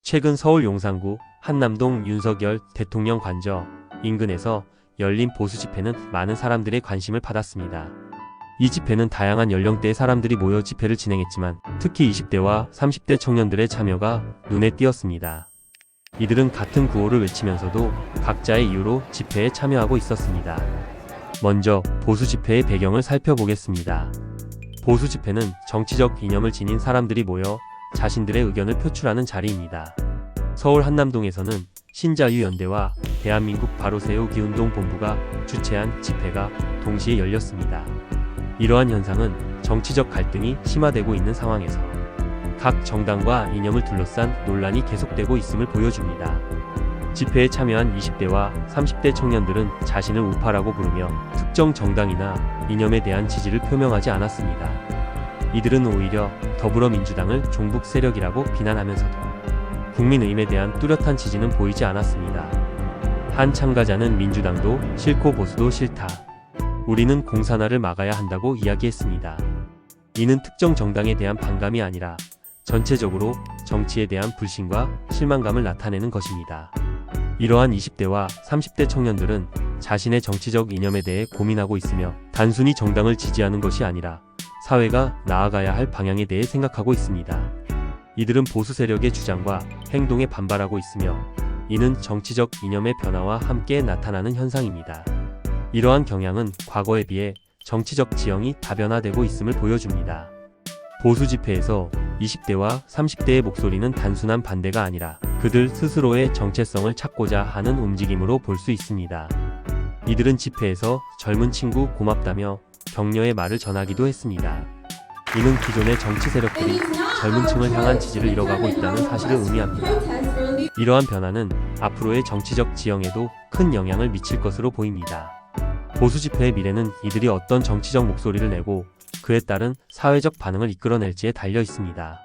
최근 서울 용산구 한남동 윤석열 대통령 관저 인근에서 열린 보수 집회는 많은 사람들의 관심을 받았습니다. 이 집회는 다양한 연령대의 사람들이 모여 집회를 진행했지만 특히 20대와 30대 청년들의 참여가 눈에 띄었습니다. 이들은 같은 구호를 외치면서도 각자의 이유로 집회에 참여하고 있었습니다. 먼저 보수 집회의 배경을 살펴보겠습니다. 보수 집회는 정치적 이념을 지닌 사람들이 모여 자신들의 의견을 표출하는 자리입니다. 서울 한남동에서는 신자유연대와 대한민국 바로세우기 운동본부가 주최한 집회가 동시에 열렸습니다. 이러한 현상은 정치적 갈등이 심화되고 있는 상황에서 각 정당과 이념을 둘러싼 논란이 계속되고 있음을 보여줍니다. 집회에 참여한 20대와 30대 청년들은 자신을 우파라고 부르며 특정 정당이나 이념에 대한 지지를 표명하지 않았습니다. 이들은 오히려 더불어민주당을 종북 세력이라고 비난하면서도 국민의힘에 대한 뚜렷한 지지는 보이지 않았습니다. 한 참가자는 민주당도 싫고 보수도 싫다. 우리는 공산화를 막아야 한다고 이야기했습니다. 이는 특정 정당에 대한 반감이 아니라 전체적으로 정치에 대한 불신과 실망감을 나타내는 것입니다. 이러한 20대와 30대 청년들은 자신의 정치적 이념에 대해 고민하고 있으며 단순히 정당을 지지하는 것이 아니라 사회가 나아가야 할 방향에 대해 생각하고 있습니다. 이들은 보수 세력의 주장과 행동에 반발하고 있으며 이는 정치적 이념의 변화와 함께 나타나는 현상입니다. 이러한 경향은 과거에 비해 정치적 지형이 다변화되고 있음을 보여줍니다. 보수 집회에서 20대와 30대의 목소리는 단순한 반대가 아니라 그들 스스로의 정체성을 찾고자 하는 움직임으로 볼 수 있습니다. 이들은 집회에서 젊은 친구 고맙다며 격려의 말을 전하기도 했습니다. 이는 기존의 정치 세력들이 젊은 층을 향한 지지를 잃어가고 있다는 사실을 의미합니다. 이러한 변화는 앞으로의 정치적 지형에도 큰 영향을 미칠 것으로 보입니다. 보수 집회의 미래는 이들이 어떤 정치적 목소리를 내고 그에 따른 사회적 반응을 이끌어낼지에 달려 있습니다.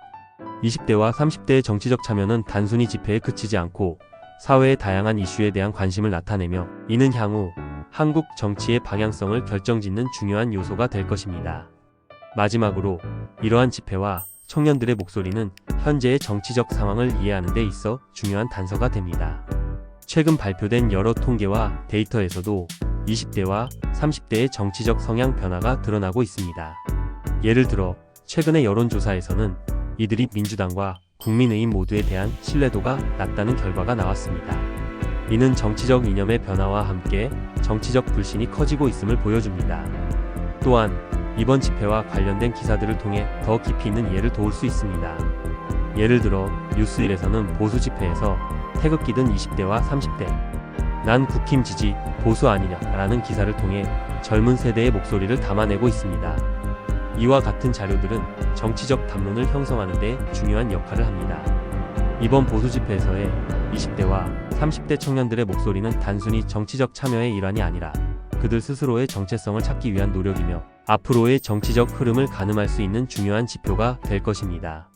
20대와 30대의 정치적 참여는 단순히 집회에 그치지 않고 사회의 다양한 이슈에 대한 관심을 나타내며 이는 향후 한국 정치의 방향성을 결정짓는 중요한 요소가 될 것입니다. 마지막으로 이러한 집회와 청년들의 목소리는 현재의 정치적 상황을 이해하는 데 있어 중요한 단서가 됩니다. 최근 발표된 여러 통계와 데이터에서도 20대와 30대의 정치적 성향 변화가 드러나고 있습니다. 예를 들어 최근의 여론조사에서는 이들이 민주당과 국민의힘 모두에 대한 신뢰도가 낮다는 결과가 나왔습니다. 이는 정치적 이념의 변화와 함께 정치적 불신이 커지고 있음을 보여줍니다. 또한 이번 집회와 관련된 기사들을 통해 더 깊이 있는 이해를 도울 수 있습니다. 예를 들어 뉴스1에서는 보수 집회에서 태극기 든 20대와 30대 난 국힘 지지 보수 아니냐 라는 기사를 통해 젊은 세대의 목소리를 담아내고 있습니다. 이와 같은 자료들은 정치적 담론을 형성하는 데 중요한 역할을 합니다. 이번 보수 집회에서의 20대와 30대 청년들의 목소리는 단순히 정치적 참여의 일환이 아니라 그들 스스로의 정체성을 찾기 위한 노력이며 앞으로의 정치적 흐름을 가늠할 수 있는 중요한 지표가 될 것입니다.